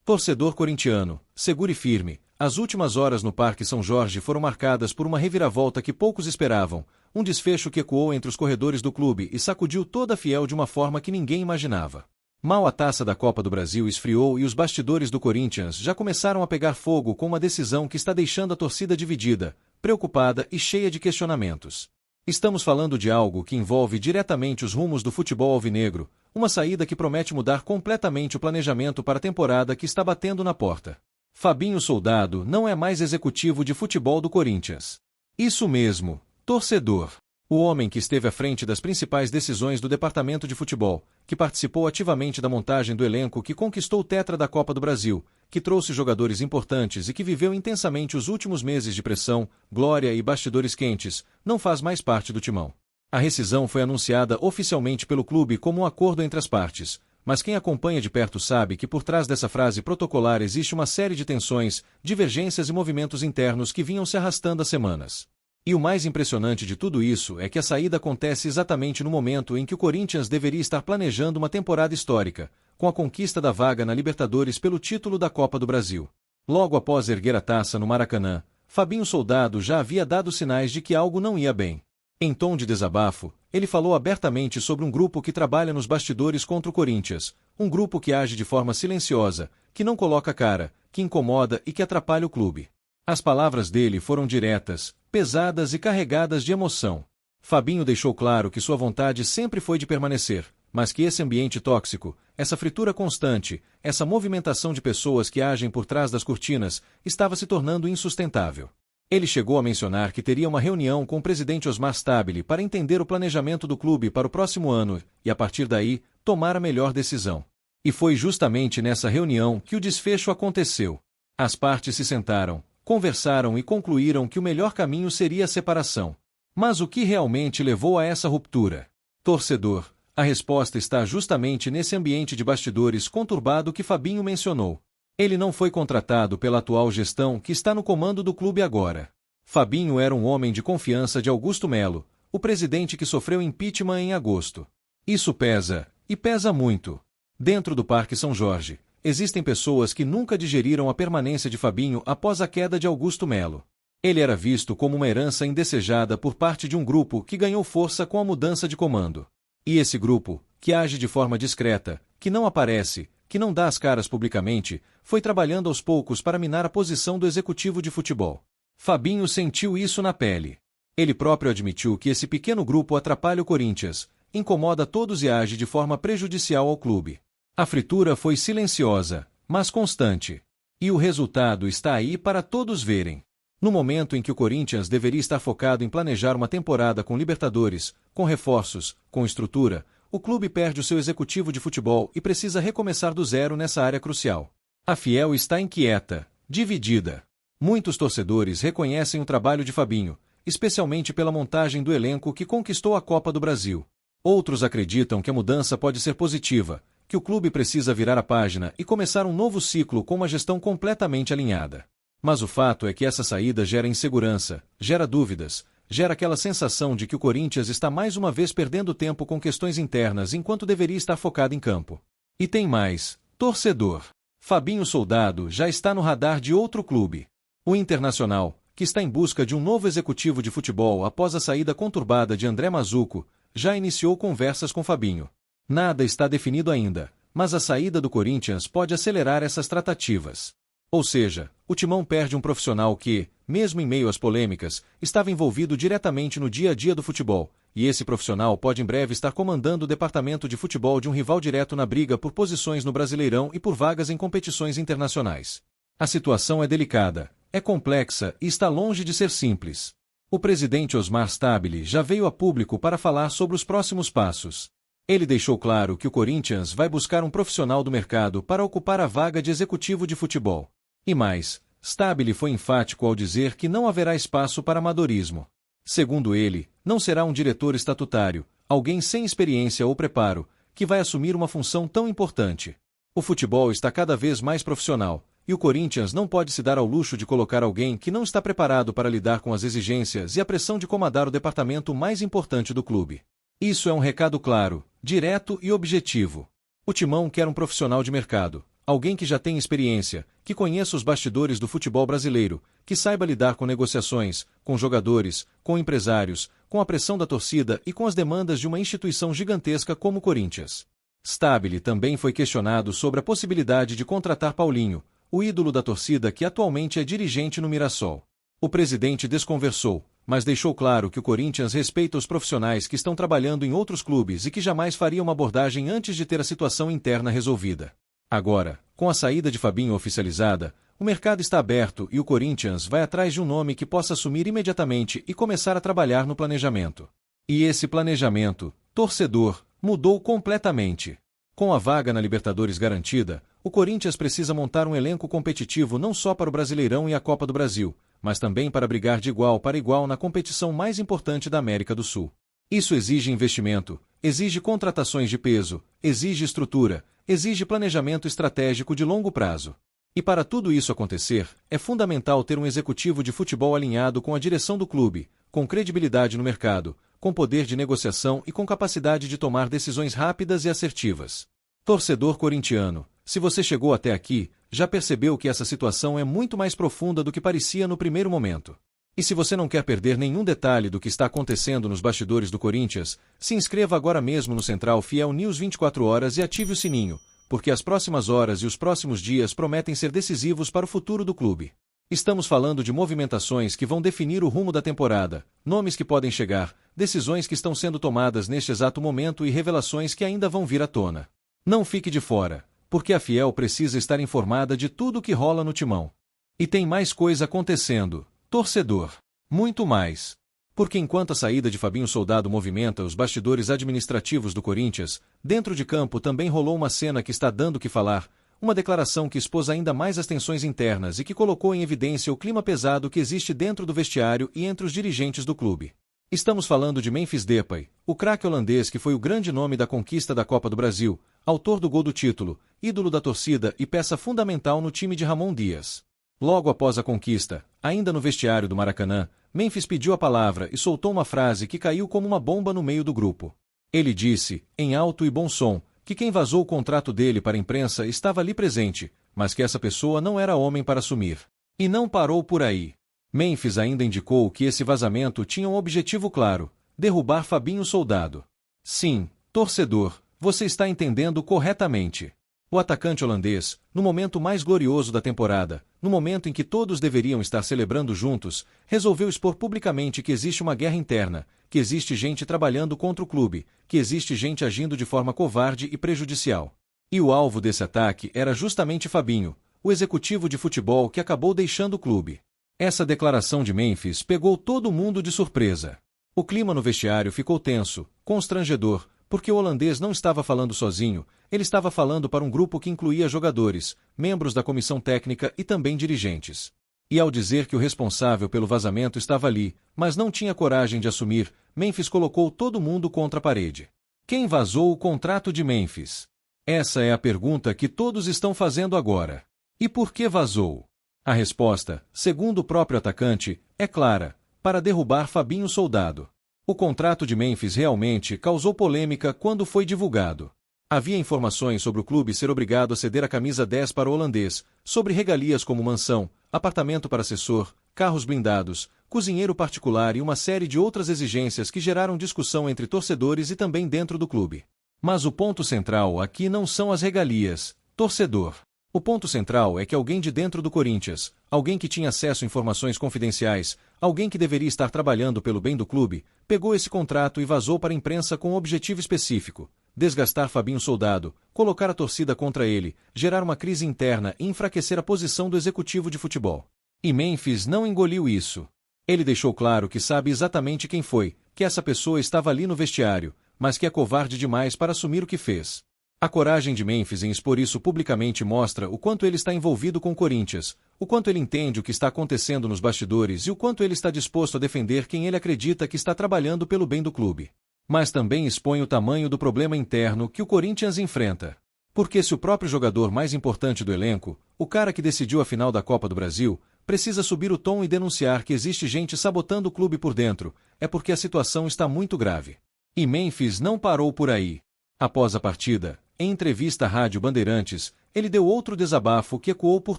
Torcedor corintiano, segure firme. As últimas horas no Parque São Jorge foram marcadas por uma reviravolta que poucos esperavam, um desfecho que ecoou entre os corredores do clube e sacudiu toda a Fiel de uma forma que ninguém imaginava. Mal a taça da Copa do Brasil esfriou e os bastidores do Corinthians já começaram a pegar fogo com uma decisão que está deixando a torcida dividida, preocupada e cheia de questionamentos. Estamos falando de algo que envolve diretamente os rumos do futebol alvinegro, uma saída que promete mudar completamente o planejamento para a temporada que está batendo na porta. Fabinho Soldado não é mais executivo de futebol do Corinthians. Isso mesmo, torcedor. O homem que esteve à frente das principais decisões do departamento de futebol, que participou ativamente da montagem do elenco que conquistou o tetra da Copa do Brasil, que trouxe jogadores importantes e que viveu intensamente os últimos meses de pressão, glória e bastidores quentes, não faz mais parte do timão. A rescisão foi anunciada oficialmente pelo clube como um acordo entre as partes, mas quem acompanha de perto sabe que por trás dessa frase protocolar existe uma série de tensões, divergências e movimentos internos que vinham se arrastando há semanas. E o mais impressionante de tudo isso é que a saída acontece exatamente no momento em que o Corinthians deveria estar planejando uma temporada histórica, com a conquista da vaga na Libertadores pelo título da Copa do Brasil. Logo após erguer a taça no Maracanã, Fabinho Soldado já havia dado sinais de que algo não ia bem. Em tom de desabafo, ele falou abertamente sobre um grupo que trabalha nos bastidores contra o Corinthians, um grupo que age de forma silenciosa, que não coloca cara, que incomoda e que atrapalha o clube. As palavras dele foram diretas, pesadas e carregadas de emoção. Fabinho deixou claro que sua vontade sempre foi de permanecer, mas que esse ambiente tóxico, essa fritura constante, essa movimentação de pessoas que agem por trás das cortinas, estava se tornando insustentável. Ele chegou a mencionar que teria uma reunião com o presidente Osmar Stabile para entender o planejamento do clube para o próximo ano e, a partir daí, tomar a melhor decisão. E foi justamente nessa reunião que o desfecho aconteceu. As partes se sentaram, conversaram e concluíram que o melhor caminho seria a separação. Mas o que realmente levou a essa ruptura? Torcedor, a resposta está justamente nesse ambiente de bastidores conturbado que Fabinho mencionou. Ele não foi contratado pela atual gestão que está no comando do clube agora. Fabinho era um homem de confiança de Augusto Melo, o presidente que sofreu impeachment em agosto. Isso pesa, e pesa muito. Dentro do Parque São Jorge, existem pessoas que nunca digeriram a permanência de Fabinho após a queda de Augusto Melo. Ele era visto como uma herança indesejada por parte de um grupo que ganhou força com a mudança de comando. E esse grupo, que age de forma discreta, que não aparece, que não dá as caras publicamente, foi trabalhando aos poucos para minar a posição do executivo de futebol. Fabinho sentiu isso na pele. Ele próprio admitiu que esse pequeno grupo atrapalha o Corinthians, incomoda todos e age de forma prejudicial ao clube. A fritura foi silenciosa, mas constante. E o resultado está aí para todos verem. No momento em que o Corinthians deveria estar focado em planejar uma temporada com Libertadores, com reforços, com estrutura, o clube perde o seu executivo de futebol e precisa recomeçar do zero nessa área crucial. A Fiel está inquieta, dividida. Muitos torcedores reconhecem o trabalho de Fabinho, especialmente pela montagem do elenco que conquistou a Copa do Brasil. Outros acreditam que a mudança pode ser positiva, que o clube precisa virar a página e começar um novo ciclo com uma gestão completamente alinhada. Mas o fato é que essa saída gera insegurança, gera dúvidas, gera aquela sensação de que o Corinthians está mais uma vez perdendo tempo com questões internas enquanto deveria estar focado em campo. E tem mais, torcedor. Fabinho Soldado já está no radar de outro clube. O Internacional, que está em busca de um novo executivo de futebol após a saída conturbada de André Mazzucco, já iniciou conversas com Fabinho. Nada está definido ainda, mas a saída do Corinthians pode acelerar essas tratativas. Ou seja, o Timão perde um profissional que, mesmo em meio às polêmicas, estava envolvido diretamente no dia a dia do futebol, e esse profissional pode em breve estar comandando o departamento de futebol de um rival direto na briga por posições no Brasileirão e por vagas em competições internacionais. A situação é delicada, é complexa e está longe de ser simples. O presidente Osmar Stabile já veio a público para falar sobre os próximos passos. Ele deixou claro que o Corinthians vai buscar um profissional do mercado para ocupar a vaga de executivo de futebol. E mais, Stabile foi enfático ao dizer que não haverá espaço para amadorismo. Segundo ele, não será um diretor estatutário, alguém sem experiência ou preparo, que vai assumir uma função tão importante. O futebol está cada vez mais profissional, e o Corinthians não pode se dar ao luxo de colocar alguém que não está preparado para lidar com as exigências e a pressão de comandar o departamento mais importante do clube. Isso é um recado claro, direto e objetivo. O Timão quer um profissional de mercado, alguém que já tem experiência, que conheça os bastidores do futebol brasileiro, que saiba lidar com negociações, com jogadores, com empresários, com a pressão da torcida e com as demandas de uma instituição gigantesca como o Corinthians. Stabile também foi questionado sobre a possibilidade de contratar Paulinho, o ídolo da torcida que atualmente é dirigente no Mirassol. O presidente desconversou, mas deixou claro que o Corinthians respeita os profissionais que estão trabalhando em outros clubes e que jamais faria uma abordagem antes de ter a situação interna resolvida. Agora, com a saída de Fabinho oficializada, o mercado está aberto e o Corinthians vai atrás de um nome que possa assumir imediatamente e começar a trabalhar no planejamento. E esse planejamento, torcedor, mudou completamente. Com a vaga na Libertadores garantida, o Corinthians precisa montar um elenco competitivo não só para o Brasileirão e a Copa do Brasil, mas também para brigar de igual para igual na competição mais importante da América do Sul. Isso exige investimento, exige contratações de peso, exige estrutura, exige planejamento estratégico de longo prazo. E para tudo isso acontecer, é fundamental ter um executivo de futebol alinhado com a direção do clube, com credibilidade no mercado, com poder de negociação e com capacidade de tomar decisões rápidas e assertivas. Torcedor corintiano, se você chegou até aqui, já percebeu que essa situação é muito mais profunda do que parecia no primeiro momento. E se você não quer perder nenhum detalhe do que está acontecendo nos bastidores do Corinthians, se inscreva agora mesmo no Central Fiel News 24 horas e ative o sininho, porque as próximas horas e os próximos dias prometem ser decisivos para o futuro do clube. Estamos falando de movimentações que vão definir o rumo da temporada, nomes que podem chegar, decisões que estão sendo tomadas neste exato momento e revelações que ainda vão vir à tona. Não fique de fora, porque a Fiel precisa estar informada de tudo o que rola no timão. E tem mais coisa acontecendo, torcedor. Muito mais. Porque enquanto a saída de Fabinho Soldado movimenta os bastidores administrativos do Corinthians, dentro de campo também rolou uma cena que está dando o que falar, uma declaração que expôs ainda mais as tensões internas e que colocou em evidência o clima pesado que existe dentro do vestiário e entre os dirigentes do clube. Estamos falando de Memphis Depay, o craque holandês que foi o grande nome da conquista da Copa do Brasil, autor do gol do título, ídolo da torcida e peça fundamental no time de Ramon Dias. Logo após a conquista, ainda no vestiário do Maracanã, Memphis pediu a palavra e soltou uma frase que caiu como uma bomba no meio do grupo. Ele disse, em alto e bom som, que quem vazou o contrato dele para a imprensa estava ali presente, mas que essa pessoa não era homem para assumir. E não parou por aí. Memphis ainda indicou que esse vazamento tinha um objetivo claro: derrubar Fabinho Soldado. Sim, torcedor, você está entendendo corretamente. O atacante holandês, no momento mais glorioso da temporada, no momento em que todos deveriam estar celebrando juntos, resolveu expor publicamente que existe uma guerra interna, que existe gente trabalhando contra o clube, que existe gente agindo de forma covarde e prejudicial. E o alvo desse ataque era justamente Fabinho, o executivo de futebol que acabou deixando o clube. Essa declaração de Memphis pegou todo mundo de surpresa. O clima no vestiário ficou tenso, constrangedor, porque o holandês não estava falando sozinho, ele estava falando para um grupo que incluía jogadores, membros da comissão técnica e também dirigentes. E ao dizer que o responsável pelo vazamento estava ali, mas não tinha coragem de assumir, Memphis colocou todo mundo contra a parede. Quem vazou o contrato de Memphis? Essa é a pergunta que todos estão fazendo agora. E por que vazou? A resposta, segundo o próprio atacante, é clara: para derrubar Fabinho Soldado. O contrato de Memphis realmente causou polêmica quando foi divulgado. Havia informações sobre o clube ser obrigado a ceder a camisa 10 para o holandês, sobre regalias como mansão, apartamento para assessor, carros blindados, cozinheiro particular e uma série de outras exigências que geraram discussão entre torcedores e também dentro do clube. Mas o ponto central aqui não são as regalias, torcedor. O ponto central é que alguém de dentro do Corinthians, alguém que tinha acesso a informações confidenciais, alguém que deveria estar trabalhando pelo bem do clube, pegou esse contrato e vazou para a imprensa com um objetivo específico: desgastar Fabinho Soldado, colocar a torcida contra ele, gerar uma crise interna e enfraquecer a posição do executivo de futebol. E Memphis não engoliu isso. Ele deixou claro que sabe exatamente quem foi, que essa pessoa estava ali no vestiário, mas que é covarde demais para assumir o que fez. A coragem de Memphis em expor isso publicamente mostra o quanto ele está envolvido com o Corinthians, o quanto ele entende o que está acontecendo nos bastidores e o quanto ele está disposto a defender quem ele acredita que está trabalhando pelo bem do clube. Mas também expõe o tamanho do problema interno que o Corinthians enfrenta. Porque se o próprio jogador mais importante do elenco, o cara que decidiu a final da Copa do Brasil, precisa subir o tom e denunciar que existe gente sabotando o clube por dentro, é porque a situação está muito grave. E Memphis não parou por aí. Após a partida, Em entrevista à Rádio Bandeirantes, ele deu outro desabafo que ecoou por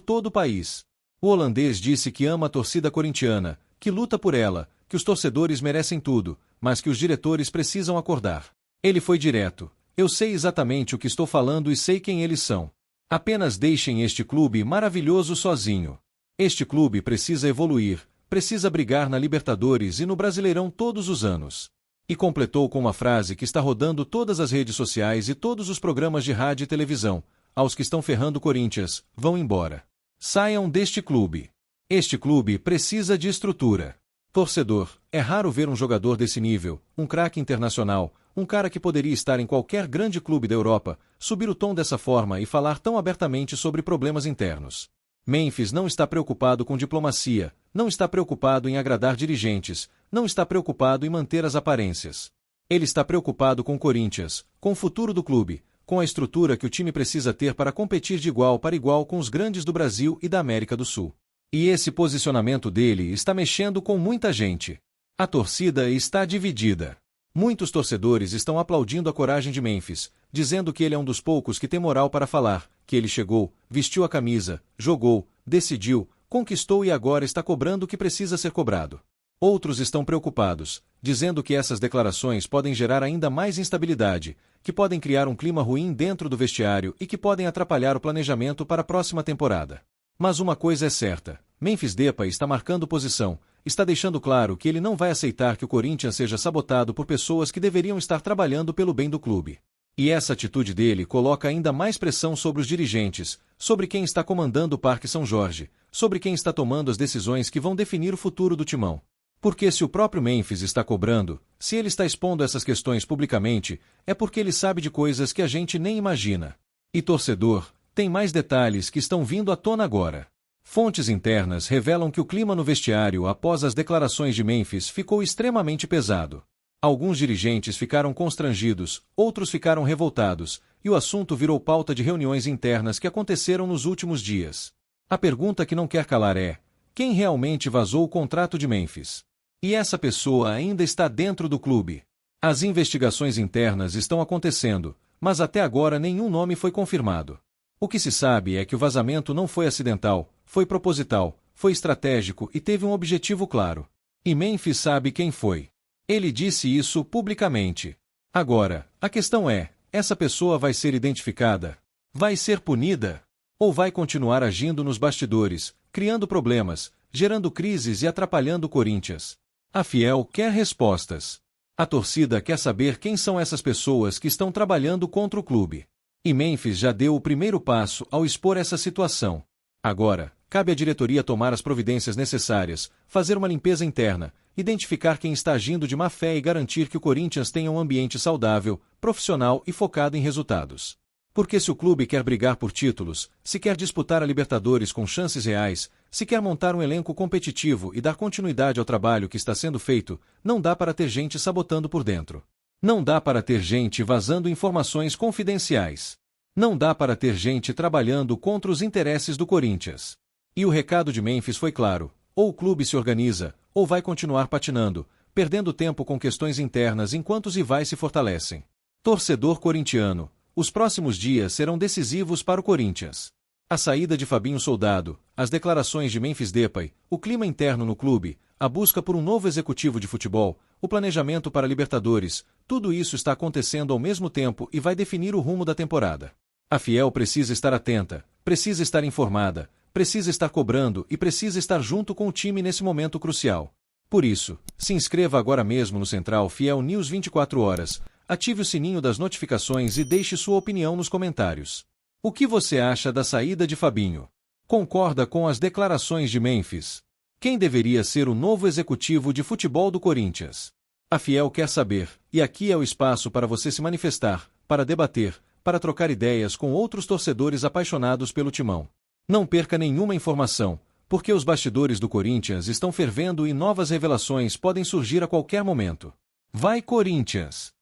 todo o país. O holandês disse que ama a torcida corintiana, que luta por ela, que os torcedores merecem tudo, mas que os diretores precisam acordar. Ele foi direto. Eu sei exatamente o que estou falando e sei quem eles são. Apenas deixem este clube maravilhoso sozinho. Este clube precisa evoluir, precisa brigar na Libertadores e no Brasileirão todos os anos. E completou com uma frase que está rodando todas as redes sociais e todos os programas de rádio e televisão. Aos que estão ferrando o Corinthians, vão embora. Saiam deste clube. Este clube precisa de estrutura. Torcedor, é raro ver um jogador desse nível, um craque internacional, um cara que poderia estar em qualquer grande clube da Europa, subir o tom dessa forma e falar tão abertamente sobre problemas internos. Memphis não está preocupado com diplomacia, não está preocupado em agradar dirigentes, não está preocupado em manter as aparências. Ele está preocupado com o Corinthians, com o futuro do clube, com a estrutura que o time precisa ter para competir de igual para igual com os grandes do Brasil e da América do Sul. E esse posicionamento dele está mexendo com muita gente. A torcida está dividida. Muitos torcedores estão aplaudindo a coragem de Memphis, dizendo que ele é um dos poucos que tem moral para falar, que ele chegou, vestiu a camisa, jogou, decidiu, conquistou e agora está cobrando o que precisa ser cobrado. Outros estão preocupados, dizendo que essas declarações podem gerar ainda mais instabilidade, que podem criar um clima ruim dentro do vestiário e que podem atrapalhar o planejamento para a próxima temporada. Mas uma coisa é certa, Memphis Depay está marcando posição, está deixando claro que ele não vai aceitar que o Corinthians seja sabotado por pessoas que deveriam estar trabalhando pelo bem do clube. E essa atitude dele coloca ainda mais pressão sobre os dirigentes, sobre quem está comandando o Parque São Jorge, sobre quem está tomando as decisões que vão definir o futuro do timão. Porque se o próprio Memphis está cobrando, se ele está expondo essas questões publicamente, é porque ele sabe de coisas que a gente nem imagina. E torcedor, tem mais detalhes que estão vindo à tona agora. Fontes internas revelam que o clima no vestiário após as declarações de Memphis ficou extremamente pesado. Alguns dirigentes ficaram constrangidos, outros ficaram revoltados, e o assunto virou pauta de reuniões internas que aconteceram nos últimos dias. A pergunta que não quer calar é: quem realmente vazou o contrato de Memphis? E essa pessoa ainda está dentro do clube. As investigações internas estão acontecendo, mas até agora nenhum nome foi confirmado. O que se sabe é que o vazamento não foi acidental, foi proposital, foi estratégico e teve um objetivo claro. E Memphis sabe quem foi. Ele disse isso publicamente. Agora, a questão é, essa pessoa vai ser identificada? Vai ser punida? Ou vai continuar agindo nos bastidores, criando problemas, gerando crises e atrapalhando o Corinthians? A Fiel quer respostas. A torcida quer saber quem são essas pessoas que estão trabalhando contra o clube. E Memphis já deu o primeiro passo ao expor essa situação. Agora, cabe à diretoria tomar as providências necessárias, fazer uma limpeza interna, identificar quem está agindo de má fé e garantir que o Corinthians tenha um ambiente saudável, profissional e focado em resultados. Porque se o clube quer brigar por títulos, se quer disputar a Libertadores com chances reais, se quer montar um elenco competitivo e dar continuidade ao trabalho que está sendo feito, não dá para ter gente sabotando por dentro. Não dá para ter gente vazando informações confidenciais. Não dá para ter gente trabalhando contra os interesses do Corinthians. E o recado de Memphis foi claro: ou o clube se organiza, ou vai continuar patinando, perdendo tempo com questões internas enquanto os rivais se fortalecem. Torcedor corintiano, os próximos dias serão decisivos para o Corinthians. A saída de Fabinho Soldado, as declarações de Memphis Depay, o clima interno no clube, a busca por um novo executivo de futebol, o planejamento para a Libertadores, tudo isso está acontecendo ao mesmo tempo e vai definir o rumo da temporada. A Fiel precisa estar atenta, precisa estar informada, precisa estar cobrando e precisa estar junto com o time nesse momento crucial. Por isso, se inscreva agora mesmo no Central Fiel News 24 horas, ative o sininho das notificações e deixe sua opinião nos comentários. O que você acha da saída de Fabinho? Concorda com as declarações de Memphis? Quem deveria ser o novo executivo de futebol do Corinthians? A Fiel quer saber, e aqui é o espaço para você se manifestar, para debater, para trocar ideias com outros torcedores apaixonados pelo timão. Não perca nenhuma informação, porque os bastidores do Corinthians estão fervendo e novas revelações podem surgir a qualquer momento. Vai Corinthians!